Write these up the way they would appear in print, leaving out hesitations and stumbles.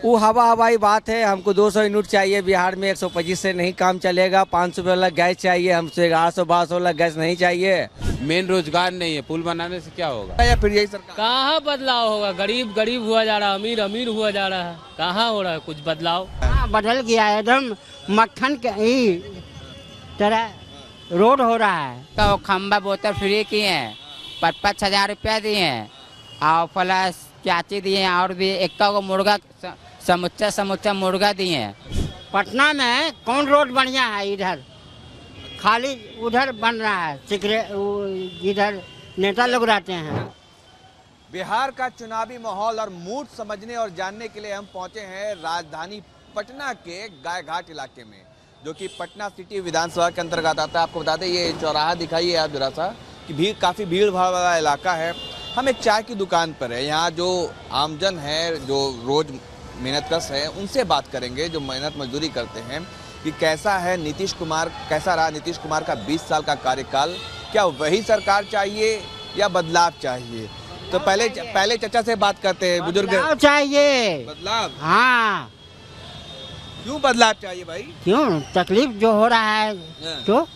वो हवाई बात है। हमको 200 यूनिट चाहिए बिहार में, 125 से नहीं काम चलेगा। 500 वाला गैस चाहिए हमसे, 800-1200 वाला गैस नहीं चाहिए। मेन रोजगार नहीं है, पुल बनाने से क्या होगा? या फिर यही सरकार कहाँ बदलाव होगा? गरीब गरीब हुआ जा रहा है, अमीर अमीर हुआ जा रहा है। कहाँ हो रहा है कुछ बदलाव? हाँ, बदल गया है एकदम। मक्खन के ही तरह रोड हो रहा है। तो खम्बा बोतल फ्री किए हैं, 5,000 रुपया दिए हैं और प्लस चाची दिए हैं और भी 1 मुर्गा समुच्चा मुर्गा दिए हैं। पटना में कौन रोड बढ़िया है? इधर खाली उधर बन रहा है, इधर नेता लोग रहते हैं। बिहार का चुनावी माहौल और मूड समझने और जानने के लिए हम पहुंचे हैं राजधानी पटना के गायघाट इलाके में, जो कि पटना सिटी विधानसभा के अंतर्गत आता है। आपको बता दें, ये चौराहा दिखाइए आप जरा सा कि काफ़ी भीड़ भाड़ वाला इलाका है। हम एक चाय की दुकान पर है। यहाँ जो आमजन है, जो रोज मेहनतकश है, उनसे बात करेंगे जो मेहनत मजदूरी करते हैं कि कैसा है नीतीश कुमार, कैसा रहा नीतीश कुमार का 20 साल का कार्यकाल। क्या वही सरकार चाहिए या बदलाव चाहिए? तो पहले चचा से बात करते हैं। बुजुर्ग बदलाव चाहिए। बदलाव? हाँ। क्यों बदलाव चाहिए भाई? क्यों? तकलीफ जो हो रहा है तो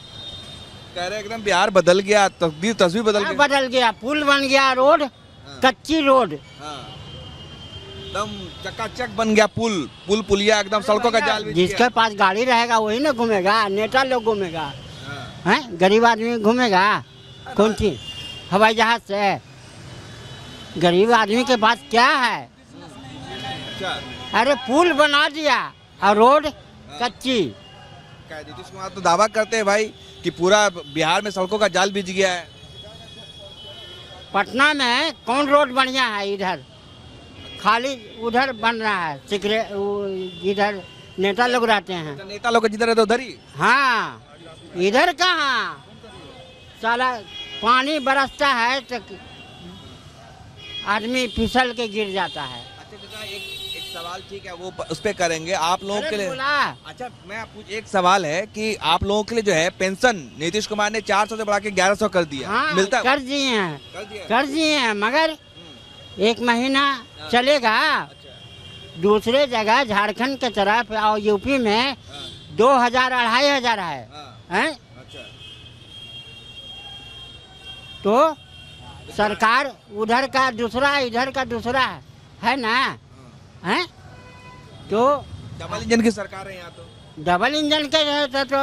कह रहे एकदम बिहार बदल गया, तस्वीर बदल गई। बदल गया, पुल बन गया, रोड कच्ची रोड एकदम चकाचक बन गया। पुलिया एकदम सड़कों का जाल बिछ गया। जिसके पास गाड़ी रहेगा वही ना घूमेगा, नेता लोग घूमेगा, हैं? गरीब आदमी घूमेगा कौन सी हवाई जहाज से? गरीब आदमी के पास क्या है? अरे पुल बना दिया और रोड कच्ची। नीतीश कुमार तो दावा करते हैं भाई कि पूरा बिहार में सड़कों का जाल बिछ गया है। पटना में कौन रोड बढ़िया है? इधर खाली उधर बन रहा है, इधर नेता लोग रहते हैं। नेता लोग जिधर है तो उधर ही। हाँ, इधर कहाँ? साला पानी बरसता है तो आदमी फिसल के गिर जाता है। अच्छा, एक सवाल ठीक है, वो उस पे करेंगे आप लोगों के लिए। अच्छा, मैं एक सवाल है कि आप लोगों के लिए जो है पेंशन नीतीश कुमार ने 400 से बढ़ा के 1100 कर दिया। हाँ, मिलता कर दिए हैं मगर 1 महीना चलेगा। दूसरे जगह झारखंड के तरफ और यूपी में 2,000-2,500 है। तो सरकार उधर का दूसरा, इधर का दूसरा है ना, है? तो डबल इंजन की सरकार है यहाँ। तो डबल इंजन के तो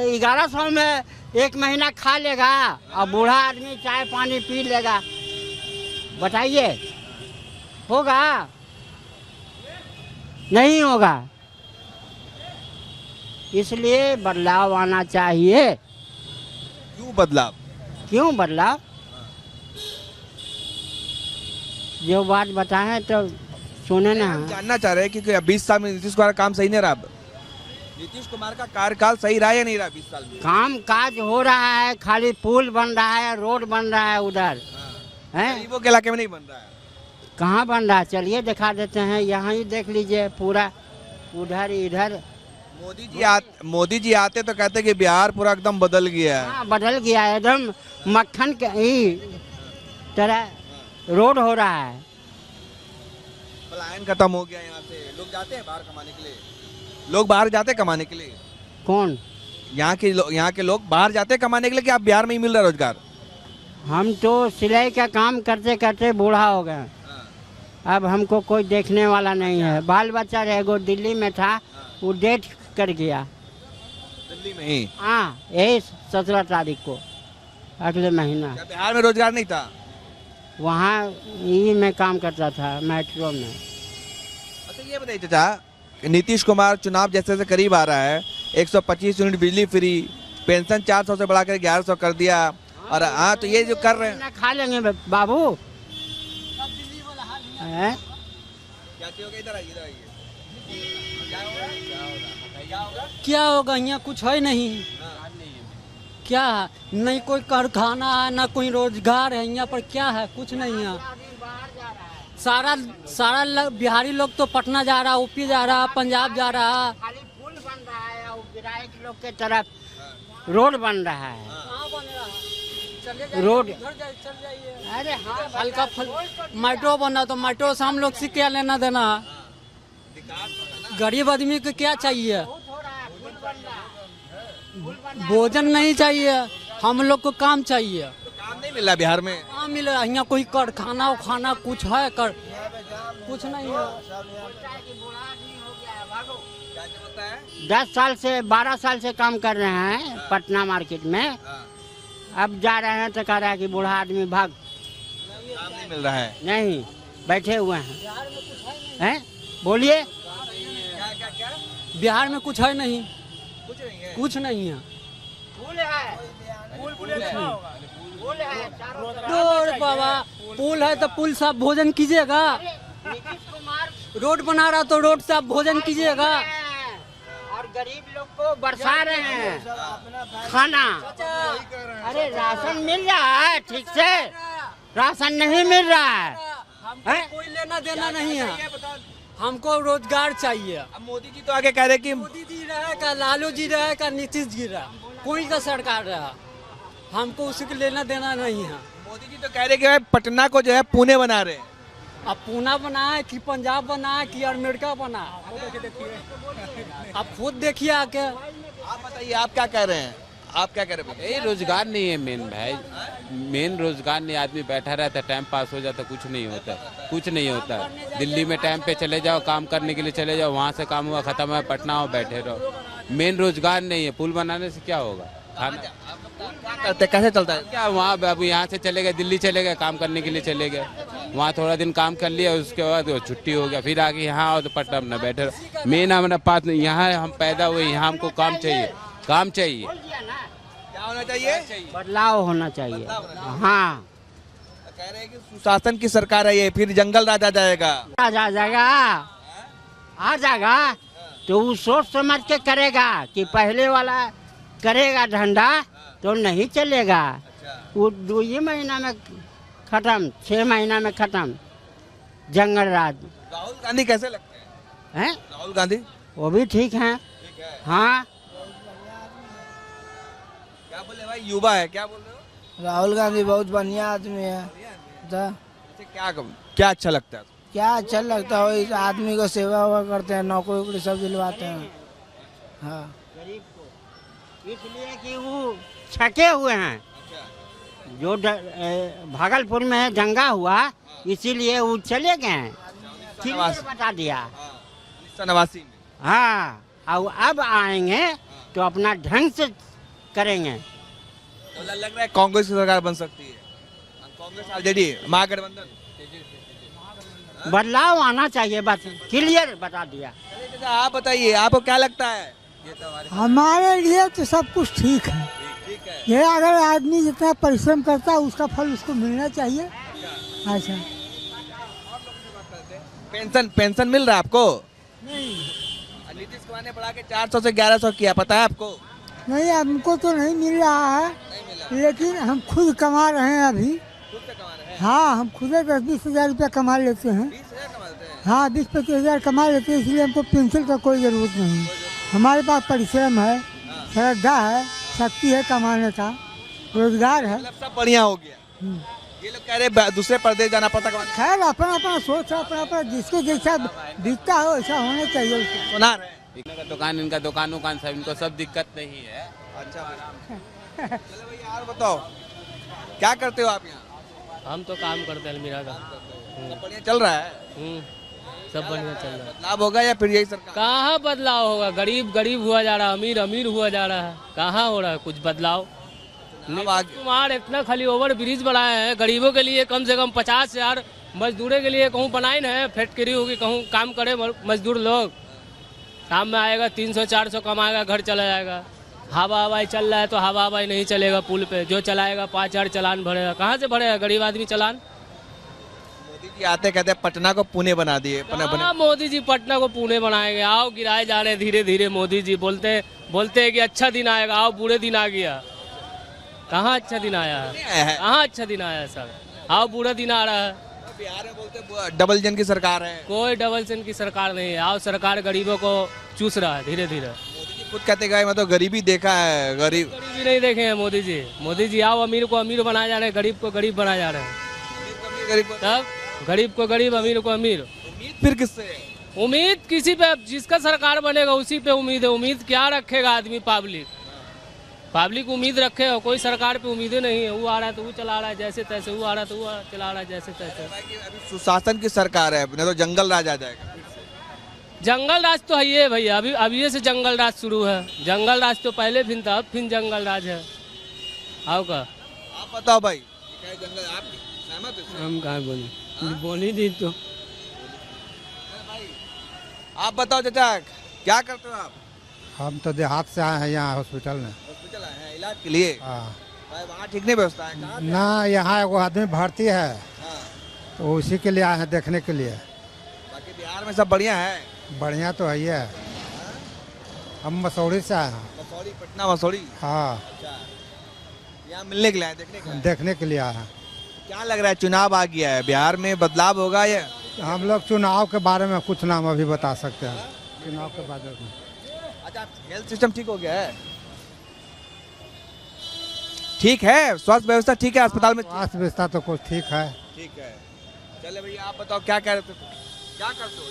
1100 में 1 महीना खा लेगा और बूढ़ा आदमी चाय पानी पी लेगा। बताइए, होगा? नहीं होगा। इसलिए बदलाव आना चाहिए। क्यों बदलाव? क्यों बदलाव? जो बात बताएं तो सुने ना। जानना चाह रहे हैं कि 20 साल में नीतीश कुमार का काम सही नहीं रहा। नीतीश कुमार का कार्यकाल सही रहा या नहीं रहा 20 साल में? काम काज हो रहा है, खाली पुल बन रहा है, रोड बन रहा है उधर, हैं? गरीबों के इलाके में नहीं बन रहा है। कहाँ बन रहा है? चलिए दिखा देते हैं। यहाँ ही देख लीजिए, पूरा उधर इधर। मोदी जी आते तो कहते कि बिहार पूरा एकदम बदल गया है। हाँ, बदल गया है एकदम। मक्खन के ही तरह रोड हो रहा है। पलायन खत्म हो गया यहाँ से। लोग जाते हैं बाहर कमाने के लिए। लोग बाहर जाते हैं कमाने के लिए। कौन? यहाँ के लोग बाहर जाते हैं कमाने के लिए कि आप बिहार में ही मिल रहा है रोजगार? हम तो सिलाई का काम करते करते बूढ़ा हो गए। अब हमको कोई देखने वाला नहीं है। बाल बच्चा एगो दिल्ली में था, वो डेथ कर गया। दिल्ली में ही? हाँ, यही 17 तारीख को, अगले महीना। बिहार में रोजगार नहीं था? वहाँ ही मैं काम करता था, मेट्रो में। अच्छा, ये बताइए चाचा, नीतीश कुमार चुनाव जैसे जैसे करीब आ रहा है, 125 यूनिट बिजली फ्री, पेंशन 400 से बढ़ाकर 1100 कर दिया, और हाँ तो ये जो कर रहे हैं खा लेंगे बाबू। क्या होगा? यहाँ कुछ है नहीं। क्या है? नहीं कोई कारखाना है, ना कोई रोजगार है। यहाँ पर क्या है? कुछ नहीं है। सारा बिहारी लोग तो पटना जा रहा, यूपी जा रहा, पंजाब जा रहा। खाली पुल बन रहा है और विधायक लोग के तरफ रोड बन रहा है। रोड अरे हाँ, हल्का मेट्रो बना तो मेट्रो से हम लोग से क्या लेना देना है? गरीब आदमी को क्या चाहिए? भोजन नहीं चाहिए, हम लोग को काम चाहिए। काम नहीं मिल रहा बिहार में। काम मिले यहाँ कोई कारखाना उखाना कुछ है कर कुछ नहीं है। 10 साल से 12 साल से काम कर रहे हैं पटना मार्केट में। अब जा रहे हैं तो कह रहा है कि बूढ़ा आदमी भाग, काम नहीं मिल रहा है। नहीं बैठे हुए हैं। बोलिए, बिहार में कुछ है नहीं, कुछ नहीं है। कुछ नहीं है। रोड बाबा, पुल है तो पुल से आप भोजन कीजिएगा। रोड बना रहा तो रोड से आप भोजन कीजिएगा। और गरीब लोग को बरसा रहे हैं खाना। अरे राशन मिल रहा है ठीक से? राशन नहीं मिल रहा है। हमको कोई लेना देना नहीं है, हमको रोजगार चाहिए। अब मोदी जी तो आगे कह रहे कि मोदी जी रहे का लालू जी रहे का नीतीश जी रहे, कोई का सरकार रहा, हमको उसके लेना देना नहीं है। मोदी जी तो कह रहे कि भाई पटना को जो है पुणे बना रहे हैं। अब पूना बना है कि पंजाब बना है कि अमेरिका बना है, आप खुद देखिए आके। आप बताइए, आप क्या कह रहे हैं? आप क्या कह रहे हैं? यही रोजगार नहीं है मेन भाई, मेन रोजगार नहीं। आदमी बैठा रहता, टाइम पास हो जाता, कुछ नहीं होता, कुछ नहीं होता। दिल्ली में टाइम पे चले जाओ, काम करने के लिए चले जाओ, वहाँ से काम हुआ खत्म है, पटना हो बैठे रहो। मेन रोजगार नहीं है। पुल बनाने से क्या होगा? खाना करते कैसे चलता है? क्या वहाँ अब यहाँ से चले गए, दिल्ली चले गए, काम करने के लिए चले गए, वहाँ थोड़ा दिन काम कर लिया, उसके बाद वो छुट्टी हो गया, फिर आगे यहाँ आओ तो पटना में बैठे रहो। मेन हमारा पास यहाँ हम पैदा हुए, यहाँ हमको काम चाहिए, काम चाहिए। क्या होना चाहिए? बदलाव होना चाहिए। हाँ, कह रहे हैं कि सुशासन की सरकार है ये, फिर जंगल राज आ जाएगा। आ जाएगा तो वो सोच समझ के करेगा कि पहले वाला करेगा धंधा तो नहीं चलेगा। वो 2 महीना में खत्म, 6 महीना में खत्म जंगल राज। राहुल गांधी कैसे लगते हैं? हैं? राहुल गांधी वो भी ठीक है। हाँ, क्या बोले भाई, युवा है, क्या बोल रहे हो? राहुल गांधी बहुत बढ़िया आदमी है। तो अच्छा, क्या अच्छा लगता है? क्या अच्छा लगता है, इस आदमी को सेवा हुआ करते हैं, नौकरी वोकरी सब दिलवाते हैं। हाँ, इसलिए कि वो छके हुए हैं। जो भागलपुर में दंगा हुआ, इसीलिए वो चले गए हैं, क्लियर बता दिया। 1989 में। हाँ, और अब आएंगे तो अपना ढंग से करेंगे। तो लग रहा है कांग्रेस की सरकार बन सकती है। कांग्रेस आरजेडी महागठबंधन। बदलाव आना चाहिए, बस क्लियर बता दिया। आप बताइए, आपको क्या लगता है? हमारे लिए तो सब कुछ ठीक है। ठीक है। ये अगर आदमी जितना परिश्रम करता है उसका फल उसको मिलना चाहिए। अच्छा, पेंशन मिल रहा है आपको? नहीं नीतीश कुमार ने बढ़ा के 400 से 1100 किया, पता है आपको? नहीं, हमको तो नहीं मिल रहा है, लेकिन हम खुद कमा रहे हैं अभी। खुद से कमा रहे हैं? हाँ, हम खुद 10-20 हज़ार रुपया कमा लेते हैं। 20,000 कमाते हैं? हाँ, 20-25 हज़ार कमा लेते हैं, इसलिए हमको पेंशन का कोई ज़रूरत नहीं। हमारे पास परिश्रम है, श्रद्धा है, शक्ति है कमाने का, रोजगार है। मतलब सब बढ़िया हो गया। ये लोग कह रहे दूसरे प्रदेश जाना पड़ता कमाने। खैर, अपना अपना सोच है, अपना अपना जिसको जैसा दिखता हो वैसा होना चाहिए उसको। सुना रहे हैं। इनका दुकान, इनका दुकान उकान सब, इनको सब दिक्कत नहीं है। अच्छा, चलो भैया और बताओ, क्या करते हो आप यहाँ? हम तो काम करते हैं अलमीरा का। सब बढ़िया चल रहा है? सब बढ़िया चल रहा है। बदलाव होगा या फिर यही सरकार? कहाँ बदलाव होगा? गरीब गरीब हुआ जा रहा है, अमीर अमीर हुआ जा रहा है। कहाँ हो रहा है कुछ बदलाव? कुमार इतना खाली ओवर ब्रिज बनाए हैं गरीबों के लिए, कम से कम 50,000 मजदूरों के लिए कहूँ बनाए ना, फैक्ट्री होगी कहूँ काम करे मजदूर लोग, काम में आएगा 300-400 कमाएगा, घर चला जाएगा। हवा हवाई चल रहा है तो हवा हवाई नहीं चलेगा पुल पे, जो चलाएगा 5,000 चालान भरेगा। कहाँ से भरेगा गरीब आदमी चालान? मोदी जी आते कहते हैं पटना को पुणे बना दिए। हाँ, मोदी जी पटना को पुणे बनाएंगे। आओ गिराए जा रहे धीरे धीरे। मोदी जी बोलते हैं कि अच्छा दिन आएगा, आओ बुरे दिन आ गया। कहाँ अच्छा दिन आया है? कहाँ अच्छा दिन आया है सर? आओ बुरा दिन आ रहा है। बिहार में बोलते डबल जन की सरकार है। कोई डबल जन की सरकार नहीं है। आओ सरकार गरीबों को चूस रहा है धीरे धीरे। मोदी जी खुद कहते हैं मैं तो गरीबी देखा है। गरीबी नहीं देखे हैं मोदी जी। मोदी जी आओ अमीर को अमीर बनाए जा रहे हैं, गरीब को गरीब बनाए जा रहे हैं। तब गरीब को गरीब, अमीर को अमीर। उम्मीद फिर किससे? उम्मीद किसी पे, जिसका सरकार बनेगा उसी पे उम्मीद है। उम्मीद क्या रखेगा आदमी? पब्लिक उम्मीद रखेगा, कोई सरकार पे उम्मीदें नहीं है। वो आ रहा है तो वो चला रहा है जैसे तैसे, वो आ रहा है तो वो चला रहा है जैसे तैसे। अभी सुशासन की सरकार है, नहीं तो जंगल राज आ जाएगा। जंगल राज तो है ये भैया, अभी से जंगल राज शुरू है। जंगल राज तो पहले भी था, अब फिर जंगल राज है। आओ का आप बताओ भाई, क्या है जंगल? आप सहमत हो इससे? हम कहाँ बोले, बोली दी तो। आप बताओ चाचा, क्या करते हो आप? हम तो देहात से आए हैं यहाँ हॉस्पिटल में। हॉस्पिटल आए हैं इलाज के लिए? हाँ। भाई वहाँ ठीक नहीं व्यवस्था है? कहाँ पे? ना, यहाँ एगो आदमी भर्ती है, हाँ। तो उसी के लिए आए हैं देखने के लिए। बाकी बिहार में सब बढ़िया है? बढ़िया तो है ही है। हम मसौड़ी से आए हैं। मसौड़ी, पटना मसौड़ी? हाँ, अच्छा, यहाँ मिलने के लिए आए, देखने के लिए? देखने के लिए आए हैं। क्या लग रहा है, चुनाव आ गया है, बिहार में बदलाव होगा या? हम लोग चुनाव के बारे में कुछ नाम अभी बता सकते हैं, चुनाव के बारे में। अच्छा, हेल्थ सिस्टम ठीक हो गया है? ठीक है, स्वास्थ्य व्यवस्था ठीक है अस्पताल में? स्वास्थ्य व्यवस्था तो कुछ ठीक है। ठीक है। चले भैया, आप बताओ क्या कह रहे थे, क्या करते हो?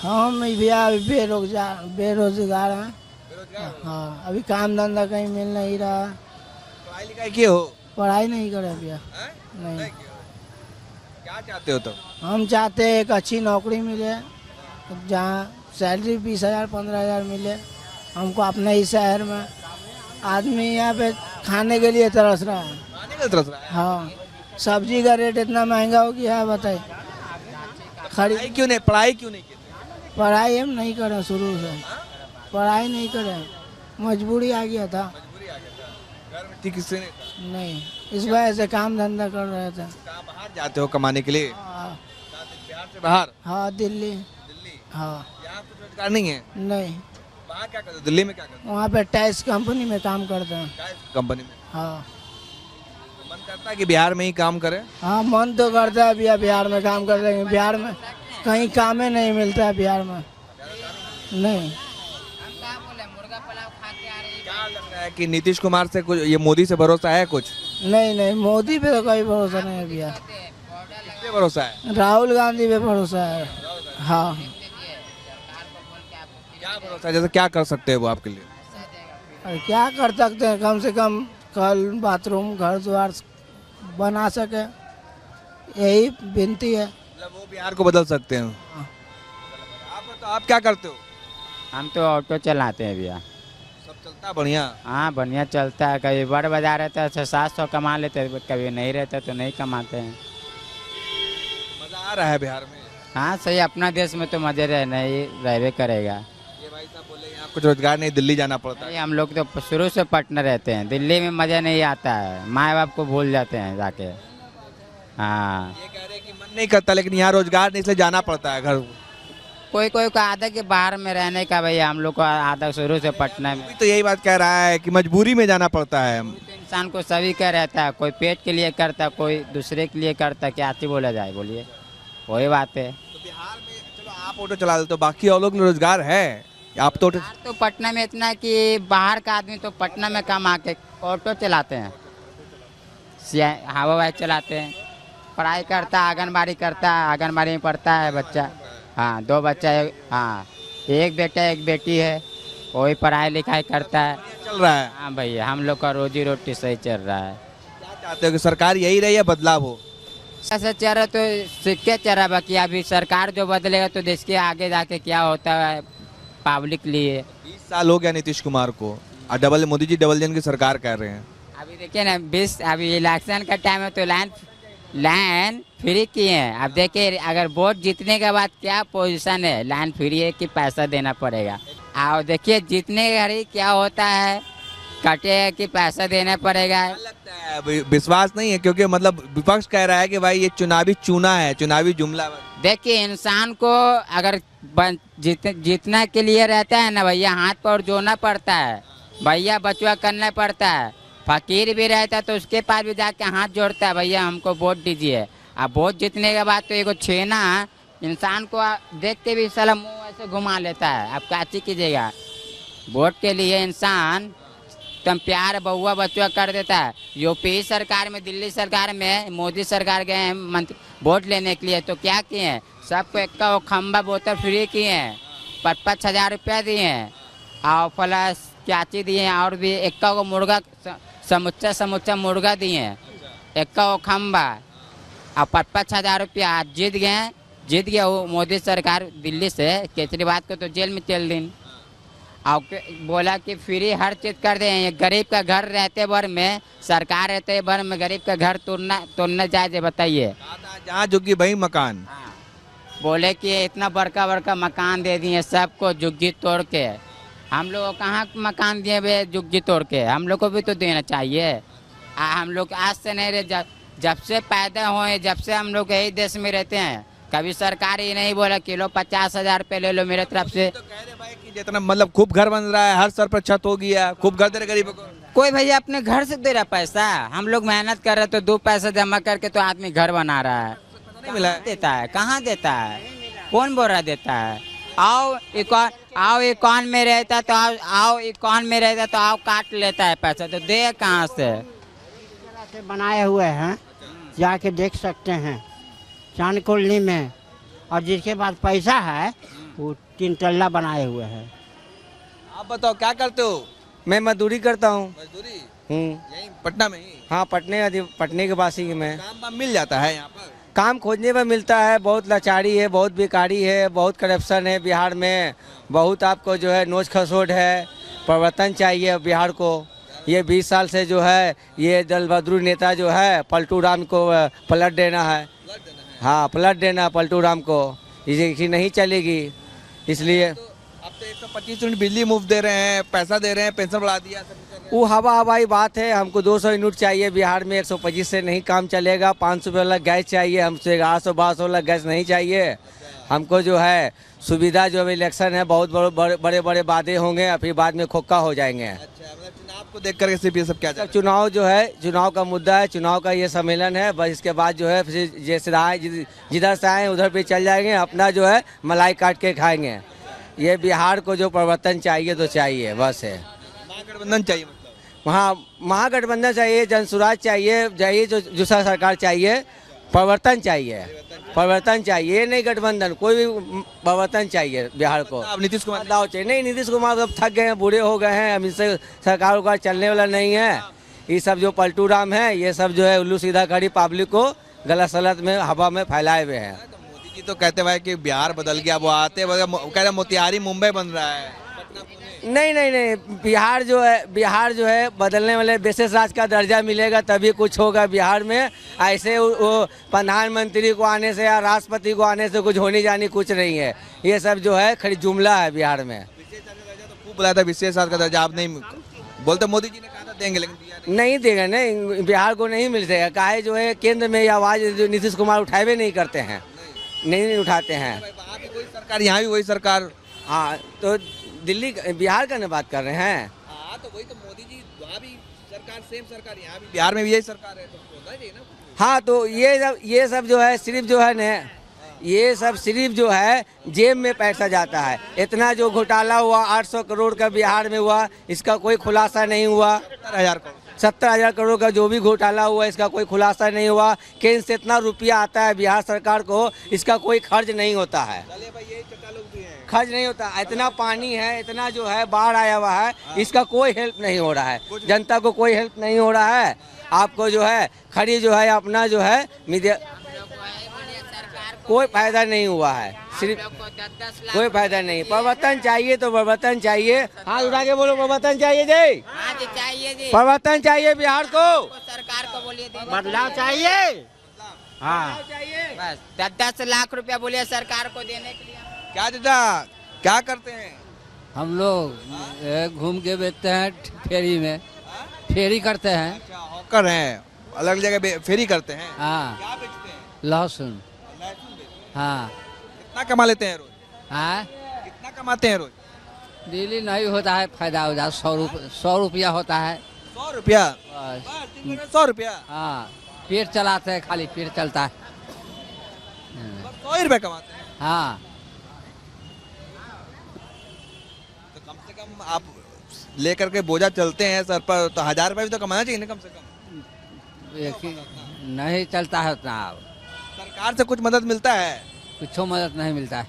हम भैया बेरोजगार हैं। बेरोजगार? हाँ, अभी काम धंधा कहीं मिल नहीं रहा। पढ़ाई लिखाई किए हो? पढ़ाई नहीं करे भैया। हैं? नहीं। किए हो? क्या चाहते हो तुम? हम चाहते हैं एक अच्छी नौकरी मिले, जहाँ सैलरी 20,000 15,000 मिले हमको अपने ही शहर में। आदमी यहाँ पे खाने के लिए तरस रहा है। खाने के लिए तरस रहा है? हाँ, सब्जी का रेट इतना महंगा हो गया है, बताइए। पढ़ाई क्यों नहीं की? पढ़ाई हम नहीं करें, शुरू से पढ़ाई नहीं करें, मजबूरी आ गया था। घर में ठीक से नहीं था? नहीं, इस वजह से काम धंधा कर रहे थे। कहाँ बाहर जाते हो कमाने के लिए? हाँ, बिहार से बाहर? हाँ, दिल्ली। दिल्ली? हाँ, यहाँ कुछ रोजगार नहीं है? नहीं, बाहर क्या करते हो? दिल्ली में क्या करते हो? वहाँ पे टैक्स कंपनी में काम करते हैं। क्या कंपनी में? हाँ। मन करता है कि बिहार में ही काम करें? हाँ, मन तो करता है भैया बिहार में काम कर रहे हैं। बिहार में कहीं काम ही नहीं मिलता है बिहार में। नहीं। क्या लग रहा है कि नीतीश कुमार से कुछ, ये मोदी से भरोसा है कुछ? नहीं, मोदी पे तो कोई भरोसा नहीं है भैया। किससे भरोसा है? राहुल गांधी पे भरोसा है। हाँ। क्या भरोसा है, जैसे क्या कर सकते हैं वो आपके लिए? और क्या कर सकते हैं, कम से कम कल बाथरूम घर द्वार बना सके, यही विनती है। मतलब वो बिहार को बदल सकते हैं। आप बताओ, आप क्या करते हो? हम तो ऑटो चलाते हैं भैया। सब चलता बढ़िया? हाँ, बढ़िया चलता है। कभी बड़ बाजार रहता है 700 कमा लेते हैं, कभी नहीं रहता तो नहीं कमाते हैं। मजा आ रहा है बिहार में? हाँ, सही, अपना देश में तो मजे रहना ही रहबे करेगा। ये भाई साहब बोले यहाँ कुछ रोजगार नहीं, दिल्ली जाना पड़ता है। हम लोग तो शुरू से पटना रहते हैं, दिल्ली में मज़ा नहीं आता है, माँ बाप को भूल जाते हैं जाके। हाँ, ये कह रहे हैं कि मन नहीं करता, लेकिन यहाँ रोजगार नहीं, इसलिए जाना पड़ता है घर। कोई कोई का आदत के बाहर में रहने का, भैया हम लोग को आदत शुरू से पटना में। अभी तो यही बात कह रहा है कि मजबूरी में जाना पड़ता है। तो इंसान को सभी का रहता है, कोई पेट के लिए करता है, कोई दूसरे के लिए करता है, क्या चीज बोला जाए, बोलिए, वही बात है। तो बिहार में चलो आप ऑटो चला देते हो, बाकी और लोग रोजगार है? आप तो ऑटो? तो पटना में इतना कि बाहर का आदमी तो पटना में कमा के ऑटो चलाते हैं, हवा वाई चलाते हैं, पढ़ाई करता है, आंगनबाड़ी करता है, आंगनबाड़ी में पढ़ता है बच्चा। हाँ, 2 बच्चा है। हाँ, एक बेटा एक बेटी है, वही पढ़ाई लिखाई करता है। चल रहा है? हाँ भैया, हम लोग का रोजी रोटी सही चल रहा है। क्या चाहते हो कि सरकार यही रहे या बदलाव हो? ऐसा चल रहा तो सिक्के चल रहा, बाकी अभी सरकार जो बदलेगा तो देश के आगे जाके क्या होता है पब्लिक लिए। 20 साल हो गया नीतीश कुमार को, और मोदी जी डबल इंजन की सरकार कर रहे हैं। अभी देखिए ना, 20 अभी इलेक्शन का टाइम है तो लाइन फ्री किए हैं। अब देखिए, अगर वोट जीतने के बाद क्या पोजीशन है, लाइन फ्री है कि पैसा देना पड़ेगा। और देखिए जीतने घड़ी क्या होता है, कटे कि पैसा देना पड़ेगा। लगता है विश्वास नहीं है, क्योंकि मतलब विपक्ष कह रहा है कि भाई ये चुनावी चूना है, चुनावी जुमला। देखिए, इंसान को अगर जीतना के लिए रहता है ना भैया, हाथ पर जोड़ना पड़ता है भैया, बचवा करना पड़ता है। फकीर भी रहता है तो उसके पास भी जाके हाथ जोड़ता है, भैया हमको वोट दीजिए। अब वोट जीतने के बाद तो एगो छेना इंसान को देख के भी साला मुंह ऐसे घुमा लेता है। अब क्या चीज कीजिएगा, वोट के लिए इंसान तुम प्यार बहुआ बचुआ कर देता है। यूपी सरकार में, दिल्ली सरकार में मोदी सरकार गए हैं मंत्री वोट लेने के लिए, तो क्या किए हैं, सबको इक्का वो खम्बा बोतल फ्री किए हैं, 5,000 रुपया दिए हैं और प्लस चाची दिए हैं और भी इक्का को मुर्गा समूचा मुर्गा दिए हैं, इक्का वो खम्बा और 5,000 रुपया। आज जीत गया वो मोदी सरकार दिल्ली से, केजरीवाल को तो जेल में 3 दिन और बोला कि फ्री हर चीज़ कर दें। गरीब का घर रहते भर में, सरकार रहते भर में गरीब का घर तोड़ना जायज़ बताइए। जहाँ झुग्गी वही मकान। बोले कि इतना बड़का मकान दे दिए सबको झुग्गी तोड़ के। हम लोग को कहाँ मकान दिए वे झुग्गी तोड़ के, हम लोग को भी तो देना चाहिए। हम लोग आज से नहीं रहे, जब से पैदा हुए, जब से हम लोग यही देश में रहते हैं, कभी सरकार ये नहीं बोला किलो 50,000 रुपये ले लो मेरे तरफ से। तो कह रहे भाई कि जितना मतलब खूब घर बन रहा है, हर सर पर छत हो गया, खूब घर दे रहे गरीबों को। कोई भैया अपने घर से दे रहा पैसा, हम लोग मेहनत कर रहे तो 2 पैसा जमा करके तो आदमी घर बना रहा है। नहीं मिला है। देता है, कहाँ देता है, कौन बोल रहा देता है। आओ इकॉन में रहता तो आओ इकॉन में रहता तो आओ काट लेता है पैसा, तो दे कहाँ से। बनाए हुए हैं, जाके देख सकते हैं चांद कॉलोनी में। और जिसके पास पैसा है वो 3 तल्ला बनाए हुए हैं। आप बताओ क्या करते हो? मैं मजदूरी करता हूँ। मजदूरी यहीं पटना में ही? हाँ, पटने के वासी ही मैं। काम वाम मिल जाता है यहाँ पर? काम खोजने में मिलता है, बहुत लाचारी है, बहुत बेकारी है, बहुत करप्शन है बिहार में, बहुत आपको जो है नोच खसोट है। परिवर्तन चाहिए बिहार को। ये 20 साल से जो है ये दल बहादुर नेता जो है पलटू राम को पलट देना है। हाँ, पलट देना पलटू राम को, ये नहीं चलेगी। इसलिए अब तो 125 यूनिट बिजली मुफ्त दे रहे हैं, पैसा दे रहे हैं, पेंशन बढ़ा दिया। वो हवाई बात है। हमको 200 यूनिट चाहिए बिहार में, 125 से नहीं काम चलेगा। 500 रुपये वाला गैस चाहिए, हमसे 800-1200 वाला गैस नहीं चाहिए हमको। जो है सुविधा जो है इलेक्शन है, बहुत बड़े वादे होंगे, फिर बाद में खोखा हो जाएंगे। अच्छा, मतलब चुनाव को देख करके सिर्फ ये सब क्या सब चुनाव जो है, चुनाव का मुद्दा है, चुनाव का ये सम्मेलन है। बस इसके बाद जो है फिर जैसे आए जिधर से आए उधर पे चल जाएंगे, अपना जो है मलाई काट के खाएंगे। ये बिहार को जो परिवर्तन चाहिए तो चाहिए, बस है। महागठबंधन चाहिए, मतलब वहाँ महागठबंधन चाहिए, जनसुराज चाहिए, जो सरकार चाहिए, परिवर्तन चाहिए। ये नहीं गठबंधन, कोई भी परिवर्तन चाहिए बिहार को। अब नीतीश कुमार बदलाव चाहिए। नहीं, नीतीश कुमार अब थक गए हैं, बूढ़े हो गए हैं, अब इनसे सरकार उकार चलने वाला नहीं है। ये सब जो पलटू राम है, ये सब जो है उल्लू सीधा खड़ी पब्लिक को गलत सलत में हवा में फैलाए हुए हैं। मोदी जी तो कहते भाई कि बिहार बदल गया, वो आते कह रहे मोतिहारी मुंबई बन रहा है। नहीं, बिहार जो है बदलने वाले विशेष राज्य का दर्जा मिलेगा तभी कुछ होगा बिहार में। ऐसे वो प्रधानमंत्री को आने से या राष्ट्रपति को आने से कुछ होनी जानी कुछ नहीं है। ये सब जो है खड़ी जुमला है बिहार में। विशेष दर्जा तो खूब बुलाया था, विशेष का दर्जा आप नहीं बोलते। मोदी जी ने कहा था देंगे, लेकिन नहीं देगा। नहीं, बिहार को नहीं मिल सकेगा। काहे जो है केंद्र में ये आवाज़ जो नीतीश कुमार उठाए नहीं करते हैं, नहीं उठाते हैं। वहाँ भी वही सरकार, यहाँ भी वही सरकार। हाँ, तो दिल्ली बिहार का न बात कर रहे हैं। हाँ, तो वही तो मोदी जी वहाँ भी सरकार, सेम सरकार, यहाँ भी बिहार में भी यही सरकार है, तो होना चाहिए ना। हाँ, तो ये सब जो है सिर्फ जो है न, ये सब सिर्फ जो है जेब में पैसा जाता है। इतना जो घोटाला हुआ 800 करोड़ का बिहार में हुआ, इसका कोई खुलासा नहीं हुआ। 70,000 करोड़ का जो भी घोटाला हुआ, इसका कोई खुलासा नहीं हुआ। केंद्र से इतना रुपया आता है बिहार सरकार को, इसका कोई खर्च नहीं होता है। खर्च नहीं होता। इतना पानी है, इतना जो है बाढ़ आया हुआ है, इसका कोई हेल्प नहीं हो रहा है। जनता को कोई हेल्प नहीं हो रहा है। आपको जो है खड़ी जो है अपना जो है मीडिया, कोई फायदा नहीं हुआ है। सिर्फ कोई फायदा नहीं। परिवर्तन चाहिए तो परिवर्तन चाहिए। हाथ उठा के बोलो, परिवर्तन चाहिए जी, परिवर्तन चाहिए बिहार को। सरकार को बोलिए बदलाव चाहिए। हाँ, बस 10 लाख रुपया बोलिए सरकार को देने के लिए। क्या चाचा क्या करते हैं? हम लोग घूम के बेचते हैं, फेरी में फेरी करते हैं। अच्छा, हॉकर हैं, अलग जगह फेरी करते हैं। हाँ, क्या बेचते हैं? लहसुन। हाँ। कितना कमा लेते हैं रोज? हाँ, कितना कमाते हैं रोज? डेली नहीं होता है, फायदा हो जाता। 100 रुपया होता है। 100 रुपया? बस 100 रुपया? हाँ, पेट चलाते हैं, खाली पेट चलता है। 100 रुपया कमाते हैं? हाँ। तो कम से कम आप लेकर के बोझा चलते हैं सर पर, तो 1000 रुपया भी तो कमाना चाहिए ना कम से कम। नहीं चलता है उतना। सरकार से कुछ मदद मिलता है? कुछ मदद नहीं मिलता है।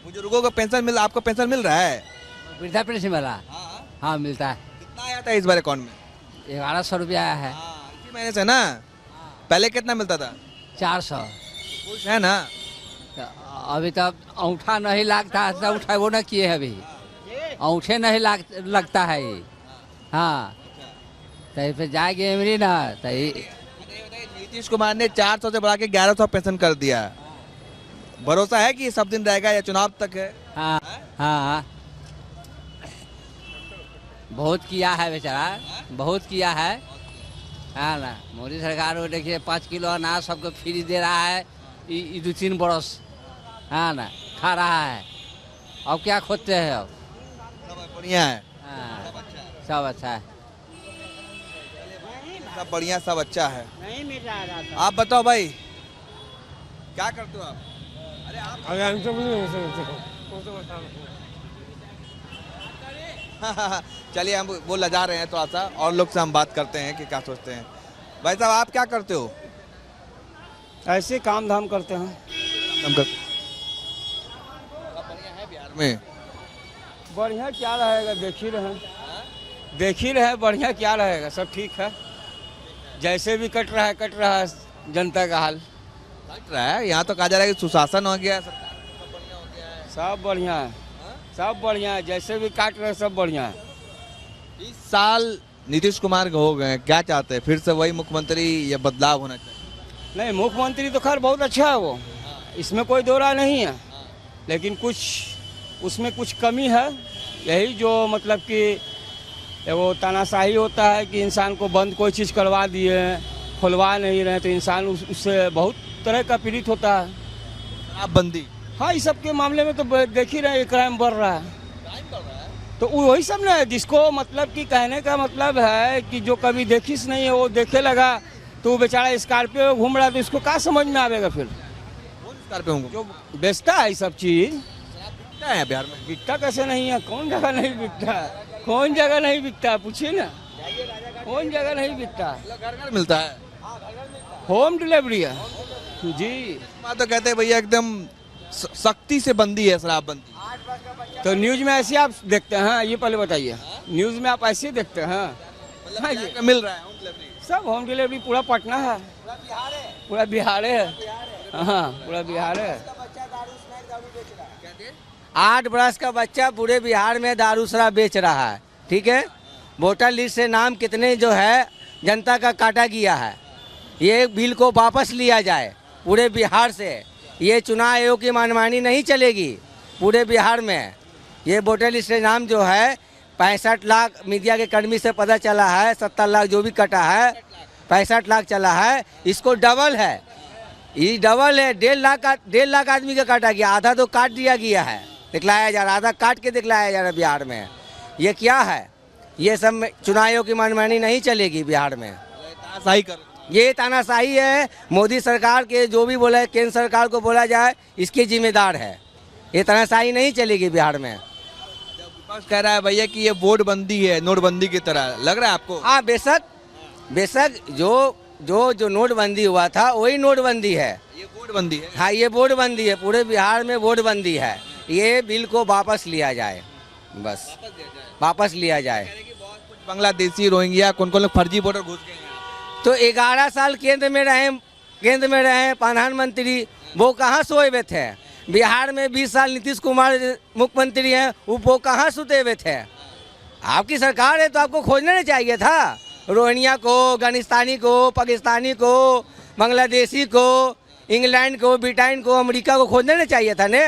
बुजुर्गों को पेंशन मिल, आपको पेंशन मिल रहा है? वृद्धा पेंशन मिला? हाँ मिलता है। कितना आया था इस बार अकाउंट में? 1100 रुपया आया है। इसी महीने से ना? पहले कितना मिलता था? 400। खुश है ना? अभी तक अंगूठा नहीं लगता है, उठा वो ना किए है अभी, अंगूठे नहीं लगता है ये। हाँ तो फिर जाएगी मेरी ना तो नीतीश कुमार ने 400 से बढ़ा के 1100 पेंशन कर दिया। भरोसा है कि सब दिन रहेगा या चुनाव तक है? हाँ हाँ बहुत किया है बेचारा, बहुत किया है। हाँ ना, मोदी सरकार को देखिए 5 किलो अनाज सबको फ्री दे रहा है 2-3 बरस। हाँ ना, खा रहा है। अब क्या खोजते हैं? अब सब बढ़िया है। हाँ सब अच्छा है, सब बढ़िया, सब अच्छा है। नहीं मिल रहा था। आप बताओ भाई, क्या करते हो आप? अरे आप चलिए, हम वो लजा रहे हैं थोड़ा सा, और लोग से हम बात करते हैं कि क्या सोचते हैं। भाई साहब, आप क्या करते हो? ऐसे काम धाम करते हैं। हम करते बढ़िया है बिहार में? बढ़िया क्या रहेगा, देख ही रहे, बढ़िया क्या रहेगा, सब ठीक है। जैसे भी कट रहा है जनता का हाल। कट रहा है, यहाँ तो कहा जा रहा है कि सुशासन हो गया है, सरकार सब बढ़िया हो गया है। सब बढ़िया है, सब बढ़िया है, जैसे भी काट रहे सब बढ़िया है। इस साल नीतीश कुमार हो गए, क्या चाहते हैं? फिर से वही मुख्यमंत्री या बदलाव होना चाहिए? नहीं, मुख्यमंत्री तो खैर बहुत अच्छा है वो, इसमें कोई दो राय नहीं है, लेकिन कुछ उसमें कुछ कमी है। यही जो मतलब कि वो तानाशाही होता है कि इंसान को बंद कोई चीज़ करवा दिए, खुलवा नहीं रहे, तो इंसान उससे बहुत तरह का पीड़ित होता है। शराबबंदी, हाँ, इस सब के मामले में तो देख ही रहे, क्राइम बढ़ रहा है। तो वही सब ना, जिसको मतलब कि कहने का मतलब है कि जो कभी देखिस नहीं है वो देखे लगा, तो वो बेचारा स्कॉर्पियो घूम रहा है, तो इसको क्या समझ में आवेगा फिर? स्कॉर्पियो जो बेचता है ये सब चीज क्या है बिहार में? बिकता कैसे नहीं है? कौन जगह नहीं बिकता? कौन जगह नहीं बिकता? पूछिए ना, कौन जगह नहीं बिकता? घर घर मिलता है, होम डिलीवरी है जी। मैं तो कहते हैं भैया एकदम सख्ती से बंदी है शराबबंदी। तो न्यूज में ऐसे आप देखते हैं? हाँ, ये पहले बताइए, न्यूज में आप ऐसे देखते हैं? हाँ, ये मिल रहा है होम डिलीवरी? सब होम डिलीवरी पूरा पटना है, पूरा बिहार है। हाँ, पूरा बिहार है। 8 बरस का बच्चा पूरे बिहार में दारू शराब बेच रहा है। ठीक है, वोटर लिस्ट से नाम कितने जो है जनता का काटा गया है, ये बिल को वापस लिया जाए पूरे बिहार से। ये चुनाव आयोग की मनमानी नहीं चलेगी पूरे बिहार में। ये वोटर लिस्ट से नाम जो है 65 लाख मीडिया के कर्मी से पता चला है, 70 लाख जो भी कटा है, 65 लाख चला है, इसको डबल है, ये डबल है। 1.5 लाख आदमी का काटा गया, आधा तो काट दिया गया है, दिखलाया जा रहा, आधा काट के दिखलाया जा रहा है बिहार में। ये क्या है? ये सब चुनाव आयोग की मनमानी नहीं चलेगी बिहार में, सही कर। ये तानाशाही है। मोदी सरकार के जो भी बोला है, केंद्र सरकार को बोला जाए, इसके जिम्मेदार है। ये तानाशाही नहीं चलेगी बिहार में। विपक्ष कह रहा है भैया कि ये वोट बंदी है, नोटबंदी की तरह, लग रहा है आपको? हाँ, बेशक जो नोटबंदी हुआ था वही नोटबंदी है। ये वोट बंदी है? हाँ, ये वोट बंदी है, पूरे बिहार में वोट बंदी है। ये बिल को वापस लिया जाए, बस वापस लिया जाए। बांग्लादेशी, रोहिंग्या, कौन कौन लोग फर्जी वोटर घुस गए हैं? तो 11 साल केंद्र में रहे प्रधानमंत्री, वो कहाँ सोए हुए थे? बिहार में 20 साल नीतीश कुमार मुख्यमंत्री हैं, वो कहाँ सुते हुए थे? आपकी सरकार है तो आपको खोजना नहीं चाहिए था? रोहिंग्या को, अफगानिस्तानी को, पाकिस्तानी को, बांग्लादेशी को, इंग्लैंड को, ब्रिटेन को, अमेरिका को खोजना नहीं चाहिए था ने?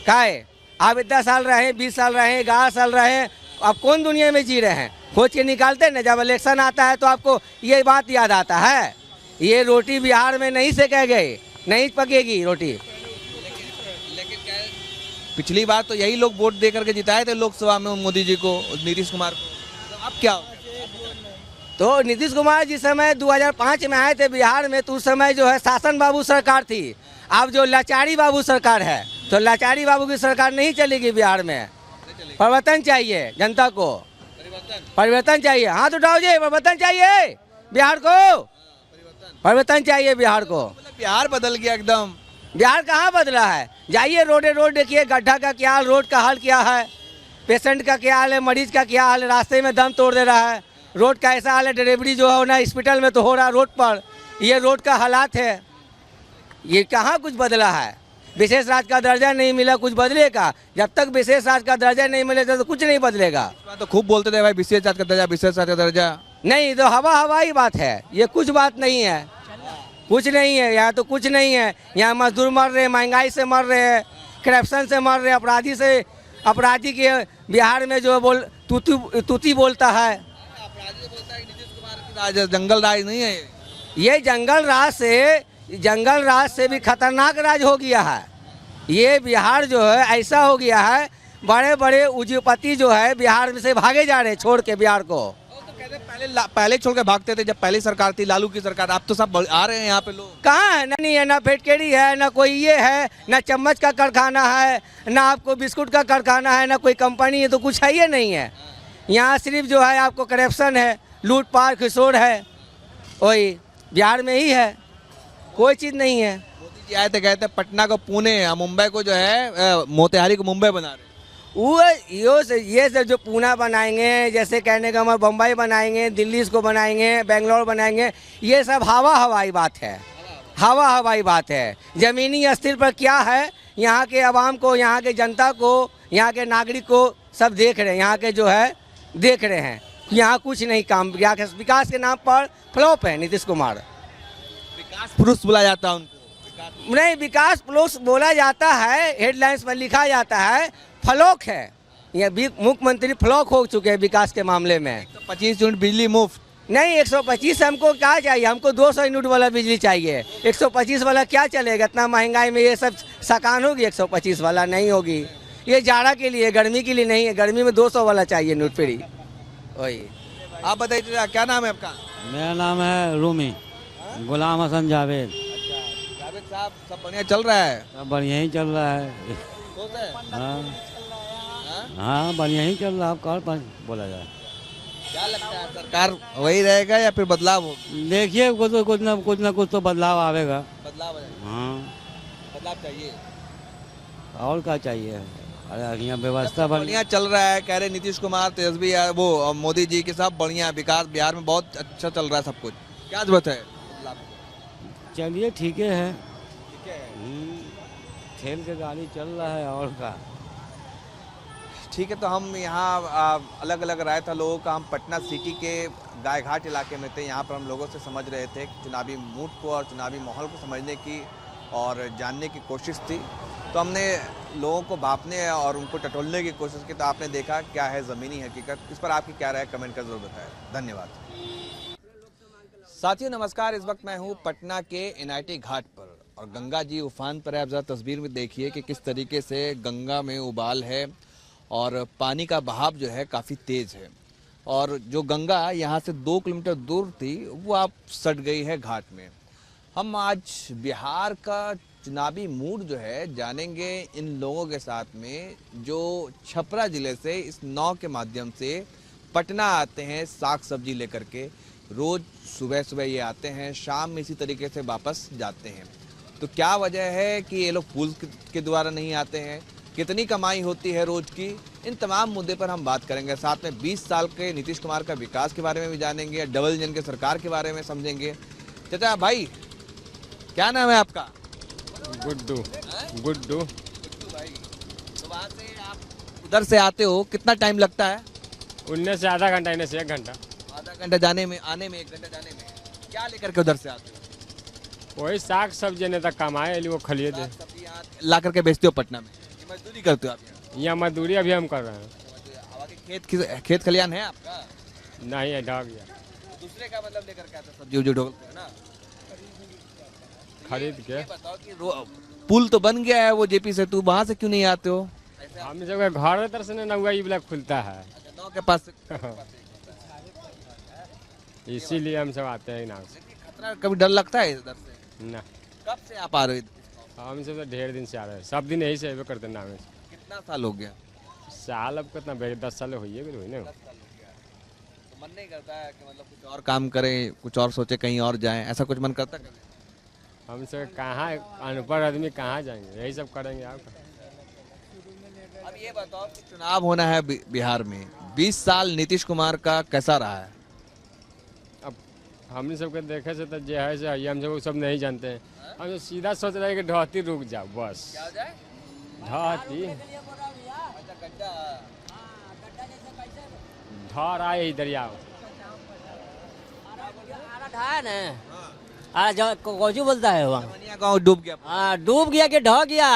काहे आप इतना साल रहे, 20 साल रहे, 11 साल रहे, आप कौन दुनिया में जी रहे हैं? खोज के निकालते ना, जब इलेक्शन आता है तो आपको ये बात याद आता है। ये रोटी बिहार में नहीं सेके गए, नहीं पकेगी रोटी। लेकिन पिछली बार तो यही लोग वोट दे करके जिताए थे लोकसभा में मोदी जी को, नीतीश कुमार को। तो अब क्या? तो नीतीश कुमार जिस समय 2005 में आए थे बिहार में, तो उस समय जो है शासन बाबू सरकार थी। अब जो लाचारी बाबू सरकार है, तो लाचारी बाबू की सरकार नहीं चलेगी बिहार में। परिवर्तन चाहिए जनता को, परिवर्तन चाहिए। हाँ तो उठाओ जी, परिवर्तन चाहिए बिहार को, परिवर्तन चाहिए बिहार को। बिहार बदल गया एकदम। बिहार कहाँ बदला है? जाइए रोड देखिए, गड्ढा का क्या हाल, रोड का हाल क्या है, पेशेंट का क्या हाल है, मरीज का क्या हाल है, रास्ते में दम तोड़ दे रहा है। रोड का ऐसा हाल है, डिलीवरी जो है ना हॉस्पिटल में तो हो रहा है रोड पर। ये रोड का हालात है। ये कहाँ कुछ बदला है? विशेष राज्य का दर्जा नहीं मिला, कुछ बदलेगा? जब तक विशेष राज्य का दर्जा नहीं मिलेगा तो कुछ नहीं बदलेगा। तो खूब बोलते थे भाई विशेष राज्य का दर्जा, विशेष राज्य का दर्जा। नहीं, तो हवा ही बात है, ये कुछ बात नहीं है, कुछ नहीं है। यहाँ तो कुछ नहीं है। यहाँ मजदूर मर रहे हैं, महंगाई से मर रहे हैं, करप्शन से मर रहे हैं, अपराधी के बिहार में जो तूती बोलता है। जंगल राज नहीं है ये जंगल राज से भी खतरनाक राज हो गया है। ये बिहार जो है ऐसा हो गया है, बड़े बड़े उद्योगपति जो है बिहार से भागे जा रहे हैं छोड़ के बिहार को। पहले छोड़ के भागते थे जब पहली सरकार थी, लालू की सरकार। अब तो सब आ रहे हैं यहाँ पे लोग। कहाँ है? नहीं है, ना फेटकेरी है, ना कोई ये है, ना चम्मच का कारखाना है, ना आपको बिस्कुट का कारखाना है, ना कोई कंपनी है, तो कुछ है ये नहीं है। यहाँ सिर्फ जो है आपको करप्शन है, लूट पाट खिसोड़ है, वही बिहार में ही है, कोई चीज़ नहीं है। मोदी जी आए थे, कहते पटना को पुणे, मुंबई को जो है मोतिहारी को मुंबई बना रहे। वो ये सब जो पूना बनाएंगे, जैसे कहने का हमारे बम्बई बनाएंगे, दिल्ली इसको बनाएंगे, बेंगलोर बनाएंगे, ये सब हवाई बात है, हवाई बात है। ज़मीनी स्थिर पर क्या है, यहाँ के आवाम को, यहाँ के जनता को, यहाँ के नागरिक को सब देख रहे हैं, यहाँ के जो है देख रहे हैं। यहाँ कुछ नहीं काम, विकास के नाम पर फ्लॉप है नीतीश कुमार। विकास पुरुष बोला जाता है उनको। नहीं, विकास पुरुष बोला जाता है, हेडलाइंस में लिखा जाता है, फ्लॉक है। ये मुख्यमंत्री फ्लॉक हो चुके हैं विकास के मामले में। 125 यूनिट बिजली मुफ्त नहीं, 125 हमको क्या चाहिए? हमको 200 यूनिट वाला बिजली चाहिए। 125 वाला क्या चलेगा? इतना महंगाई में ये सब सकान होगी? 125 वाला नहीं होगी। ये जाड़ा के लिए, गर्मी के लिए नहीं है। गर्मी में 200 वाला चाहिए यूनिट फ्री। वही आप बताइए, क्या नाम है आपका? मेरा नाम है रूमी गुलाम हसन जावेद। जावेद साहब, सब बढ़िया चल रहा है? सब बढ़िया ही चल रहा है। हाँ बढ़िया ही चल रहा है। अब कौन बोला जाए? क्या लगता है सरकार वही रहेगा या फिर बदलाव हो? देखिए कुछ ना कुछ तो बदलाव आवेगा। बदलाव हाँ, बदलाव चाहिए। और क्या चाहिए? अरे यहाँ व्यवस्था बढ़िया चल रहा है, कह रहे नीतीश कुमार, तेजस्वी, वो मोदी जी के साथ बढ़िया विकास बिहार में बहुत अच्छा चल रहा है सब कुछ। क्या जरूरत है? चलिए ठीक है, खेल के गाड़ी चल रहा है और का। ठीक है, तो हम यहाँ अलग अलग राय था लोगों का। हम पटना सिटी के गायघाट इलाके में थे। यहाँ पर हम लोगों से समझ रहे थे चुनावी मूड को और चुनावी माहौल को समझने की और जानने की कोशिश थी। तो हमने लोगों को भांपने और उनको टटोलने की कोशिश की। तो आपने देखा क्या है ज़मीनी हकीकत। इस पर आपकी क्या राय, कमेंट कर जरूर बताएं। धन्यवाद। साथियों नमस्कार, इस वक्त मैं हूँ पटना के एनआईटी घाट पर और गंगा जी उफान पर है। आप ज़रा तस्वीर में देखिए कि किस तरीके से गंगा में उबाल है और पानी का बहाव जो है काफ़ी तेज़ है। और जो गंगा यहाँ से 2 किलोमीटर दूर थी वो आप सट गई है घाट में। हम आज बिहार का चुनावी मूड जो है जानेंगे इन लोगों के साथ में जो छपरा ज़िले से इस नाव के माध्यम से पटना आते हैं साग सब्जी लेकर के। रोज़ सुबह सुबह ये आते हैं, शाम में इसी तरीके से वापस जाते हैं। तो क्या वजह है कि ये लोग पुल के द्वारा नहीं आते हैं? कितनी कमाई होती है रोज़ की? इन तमाम मुद्दे पर हम बात करेंगे। साथ में 20 साल के नीतीश कुमार का विकास के बारे में भी जानेंगे, डबल इंजन के सरकार के बारे में समझेंगे। चाचा भाई, क्या नाम है आपका? गुड्डू। गुड्डू भाई, तो वहाँ से आप उधर से आते हो, कितना टाइम लगता है? उनने से आधा घंटा, इन्हें से 1 घंटा। आधा घंटा जाने में, आने में 1 घंटा जाने में। क्या लेकर के उधर से आते हो? वही साग सब्जी ने तक कमाए लिए वो खलिए दे ला करके बेचते हो पटना में? मजदूरी करते हो आप यहाँ? मजदूरी अभी हम कर रहे हैं। खेत खलियान है आपका? नहीं है, ढह गया। दूसरे का मतलब लेकर के आते हो सब्जी जो ढोलते हो ना, खरीद के। बताओ कि पुल तो बन गया है वो जेपी से, तू वहाँ से क्यों नहीं आते हो? हम जब घर तरफ से ना हुआ ये ब्लैक खुलता है नाव के पास इसीलिए हम सब आते हैं नाव से। खतरा, कभी डर लगता है इधर से? ना। कब से आप आ रहे हो? हम सब तो ढेर दिन से आ रहे हैं, सब दिन यही से करते नाव में। कितना साल हो गया? साल अब कितना 10 साल हो ही ना। तो मन नहीं करता है कि मतलब कुछ और काम करें, कुछ और सोचे, कहीं और जाएं, ऐसा कुछ मन करता है? हमसे कहाँ अनपढ़ आदमी कहाँ जाएंगे, यही सब करेंगे। आप अब ये बताओ कि चुनाव होना है बिहार में, 20 साल नीतीश कुमार का कैसा रहा है? अब हमने सबके देखे से तो जो है से हम सब सब नहीं जानते हैं। हम तो सीधा सोच रहे हैं कि ढहती रुक जाओ बस। ढहती धार आए दरिया कौची बोलता है वहाँ गाँव डूब गया। हाँ डूब गया कि ढह गया।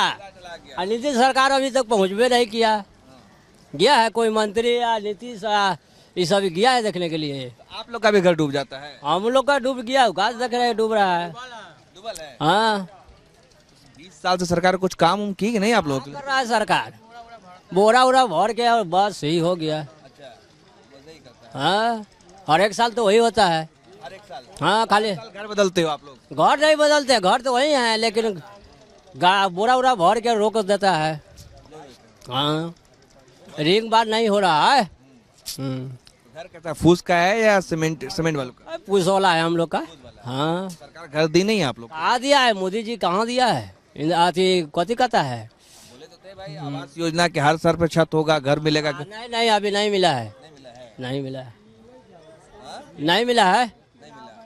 और नीतीश सरकार अभी तक पहुँचबे नहीं किया। गया है कोई मंत्री या नीतीश ये सब गया है देखने के लिए। आप लोग का भी घर डूब जाता है? हम लोग का डूब गया, घास देख रहे हैं डूब रहा है। डूबल है? हाँ 20 साल से सरकार कुछ काम की कि नहीं आप लोग? कर रहा है सरकार, बोरा उरा भर के और बस यही हो गया। हाँ हर एक साल तो वही होता है। हर एक साल? हाँ खाली घर बदलते हो आप लोग? घर नहीं बदलते, घर तो वही है लेकिन बोरा उरा भर के रोक देता है। हाँ रिंग बार नहीं हो रहा है। घर कैसा फूस का है या सीमेंट वालों का? पूछ वाला है हम लोग का। हाँ सरकार घर दी नहीं है आप लोग? कहाँ दिया है, मोदी जी कहाँ दिया है? कथी कहता है? बोले तो थे भाई आवास योजना के हर सर पे छत होगा, घर मिलेगा। नहीं नहीं अभी नहीं मिला है। नहीं मिला है। नहीं मिला है।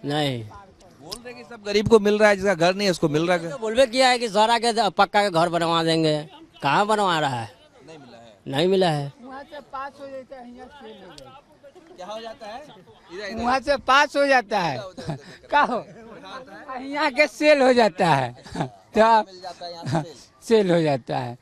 नहीं बोल रहे कि सब गरीब को मिल रहा है, जिसका घर नहीं है उसको मिल रहा है। तो बोलबे किया है कि सारा के पक्का के घर बनवा देंगे। कहाँ बनवा रहा है? नहीं मिला है। वहाँ से पास हो जाता है, क्या हो जाता है? वहाँ से पास हो जाता है। का हो यहाँ के सेल हो जाता है तो सेल हो जाता है।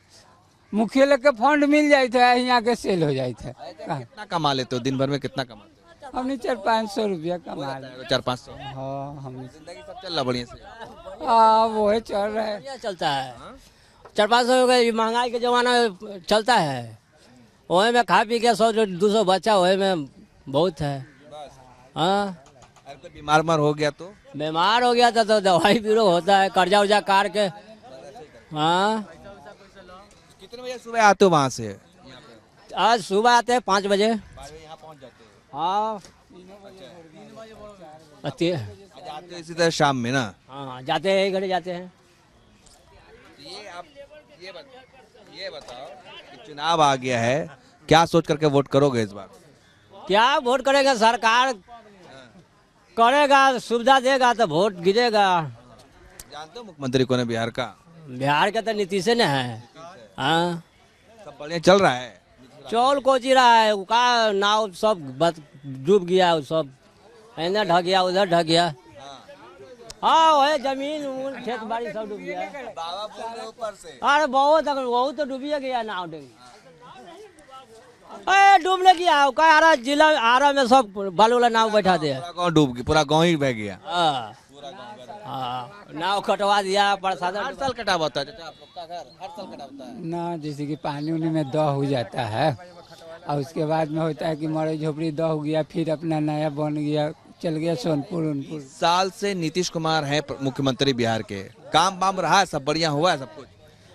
मुखिया लोग के फंड मिल जाता है, यहाँ के सेल हो जाता है। कितना कमा लेते हो दिन भर में? कितना कमाते हो? हमने 400-500 रुपया कमा लिया। 400-500? हाँ हमने जिंदगी सब चल रहा बढ़िया से? हाँ वो है चल रहा है। बढ़िया चलता है। 400-500 का महंगाई के जमाना में चलता है। वही में खा पी के 100-200 बच्चा वही में बहुत है। हाँ अगर कोई बीमार हो गया तो? बीमार हो गया था तो दवाई बीरो होता है, कर्जा उर्जा कार के। हाँ कितने बजे सुबह आते हो वहाँ से? आज सुबह आते हैं 5 बजे। यहाँ पहुँच जाते हो? हाँ जाते हो इसी तरह शाम में ना? हाँ जाते हैं, घरे जाते हैं। ये आप ये बताओ कि चुनाव आ गया है, क्या सोच करके वोट करोगे इस बार? क्या वोट करेगा? सरकार करेगा, सुविधा देगा तो वोट गिरेगा। जानते हो मुख्यमंत्री कौन है बिहार का? बिहार का तो नीतीश ने है। हाँ सब बढ़िया चल रहा है? चौल कोची रहा है का नाव सब डूब गया, सब इधर ढह गया उधर ढह गया। हाँ वही जमीन खेत बाड़ी सब डूब गया। बाबा बोल रहे ऊपर से। अरे बहुत तो डूबिया गया नाव डेंग। अरे डूबने गया का आरा जिला आरा में सब बालू वाला नाव बैठा दिया। पूरा गांव डूब गया, पूरा गांव ही बह गया। हाँ नाव कटवा दिया। प्रसाद हर साल कटा होता है आप लोग का घर? हर साल कटा होता है ना, जैसे कि पानी उनी में दह हो जाता है और उसके बाद में होता है कि मरे झोपड़ी दह हो गया, फिर अपना नया बन गया, चल गया सोनपुर उनपुर। साल से नीतीश कुमार है मुख्यमंत्री बिहार के, काम वाम रहा है, सब बढ़िया हुआ है सब कुछ?